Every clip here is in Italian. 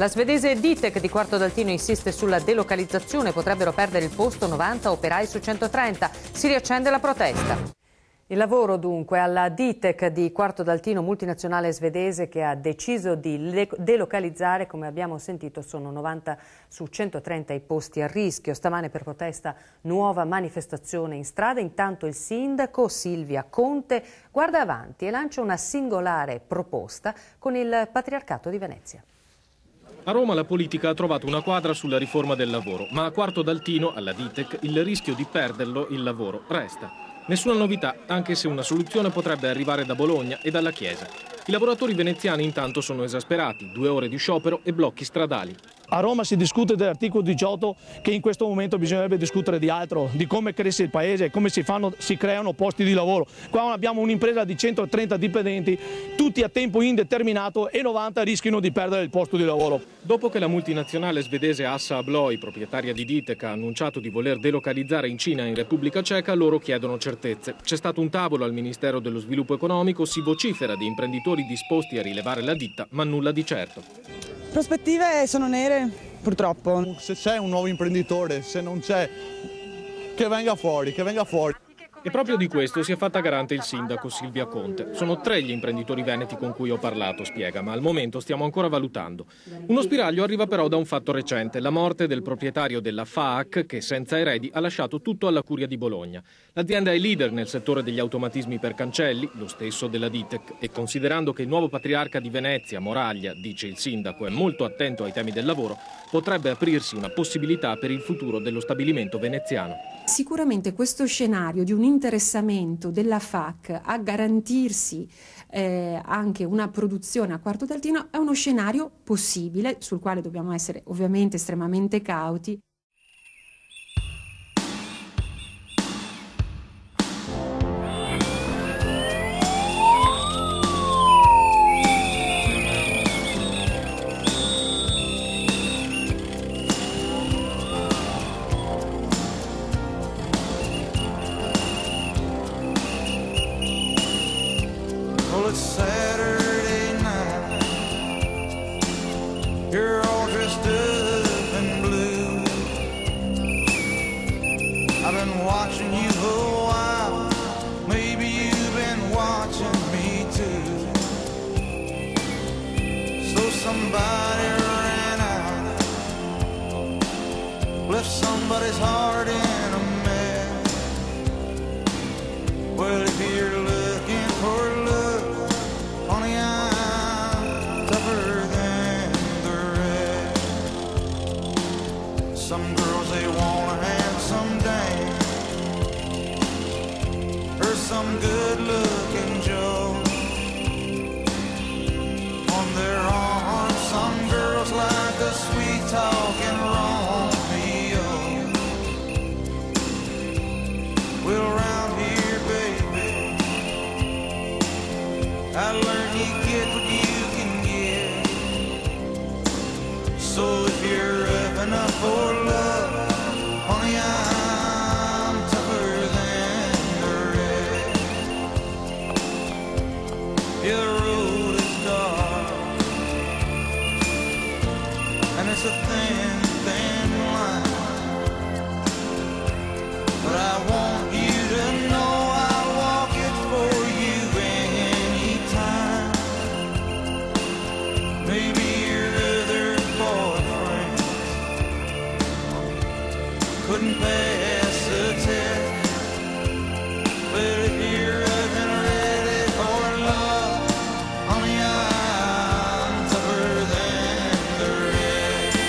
La svedese Ditec di Quarto d'Altino insiste sulla delocalizzazione, potrebbero perdere il posto 90 operai su 130. Si riaccende la protesta. Il lavoro dunque alla Ditec di Quarto d'Altino, multinazionale svedese che ha deciso di delocalizzare, come abbiamo sentito sono 90 su 130 i posti a rischio. Stamane per protesta nuova manifestazione in strada, intanto il sindaco Silvia Conte guarda avanti e lancia una singolare proposta con il Patriarcato di Venezia. A Roma la politica ha trovato una quadra sulla riforma del lavoro, ma a Quarto d'Altino, alla Ditec, il rischio di perderlo, il lavoro, resta. Nessuna novità, anche se una soluzione potrebbe arrivare da Bologna e dalla Chiesa. I lavoratori veneziani intanto sono esasperati, 2 ore di sciopero e blocchi stradali. A Roma si discute dell'articolo 18, che in questo momento bisognerebbe discutere di altro, di come cresce il paese, come si creano posti di lavoro. Qua abbiamo un'impresa di 130 dipendenti, tutti a tempo indeterminato e 90 rischiano di perdere il posto di lavoro. Dopo che la multinazionale svedese Assa Abloy, proprietaria di Ditec, ha annunciato di voler delocalizzare in Cina e in Repubblica Ceca, loro chiedono certezze. C'è stato un tavolo al Ministero dello Sviluppo Economico, si vocifera di imprenditori disposti a rilevare la ditta, ma nulla di certo. Prospettive sono nere, purtroppo. Se c'è un nuovo imprenditore, se non c'è, che venga fuori, che venga fuori. E proprio di questo si è fatta garante il sindaco Silvia Conte. Sono 3 gli imprenditori veneti con cui ho parlato, spiega, ma al momento stiamo ancora valutando. Uno spiraglio arriva però da un fatto recente, la morte del proprietario della FAAC che senza eredi ha lasciato tutto alla Curia di Bologna. L'azienda è leader nel settore degli automatismi per cancelli, lo stesso della Ditec, e considerando che il nuovo patriarca di Venezia, Moraglia, dice il sindaco, è molto attento ai temi del lavoro, potrebbe aprirsi una possibilità per il futuro dello stabilimento veneziano. Sicuramente questo scenario di un interessamento della FAAC a garantirsi anche una produzione a Quarto d'Altino è uno scenario possibile, sul quale dobbiamo essere ovviamente estremamente cauti. It's Saturday night. You're all dressed up in blue. I've been watching you a while. Maybe you've been watching me too. So somebody ran out, left somebody's heart in a mess. Well, if you're looking for love, honey, I'm tougher than the rest. Some girls, they wanna have some dame, or some good-looking Joe on their arm. Some girls like a sweet-talking Romeo. Well, around here, baby, I learned you get what you can get. So if you're up enough for love, honey, I'm tougher than the rest. Yeah, the road is dark, and it's a thin, thin line, but I want you to know I'll walk it for you anytime. Maybe your other boyfriend couldn't pass the test, but if you're up and ready for love, honey, I'm tougher than the rest.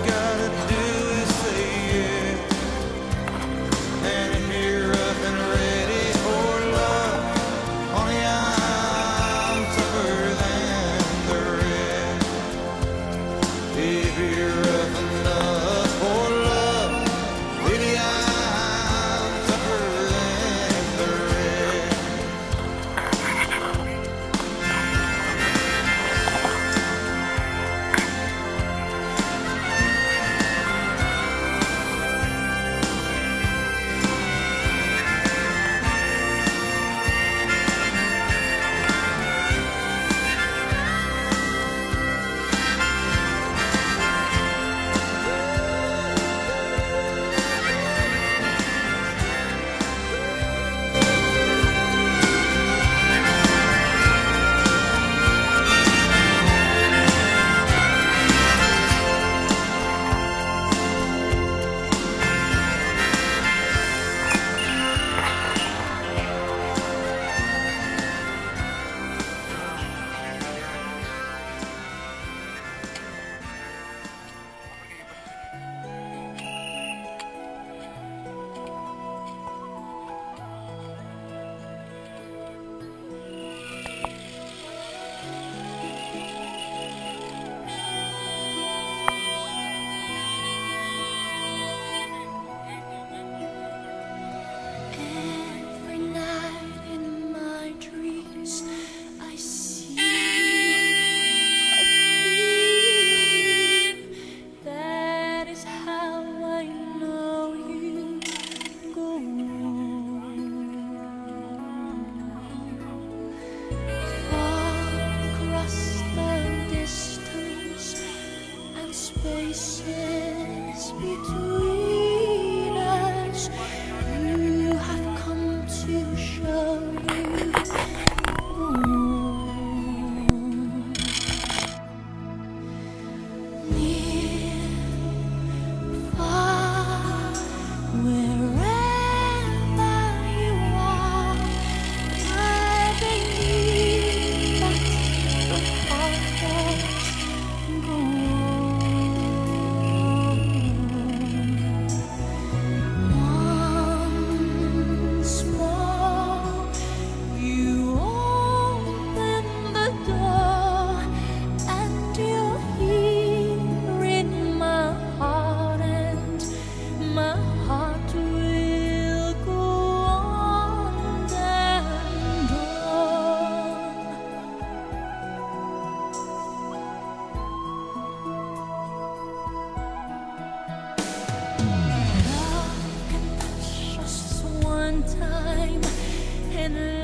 gotta do is say yes. And if you're up and ready for love, honey, I'm tougher than the rest. If you're up enough for love, baby, I'm tougher than the rest. Every night in my dreams I see, I feel. That is how I know you go far across the distance and spaces between us. You have come to show you near, far, wherever you are. I believe that your heart won't go once more. You open the door and you're here in my heart, and my heart will go on and on. Love can touch us one time and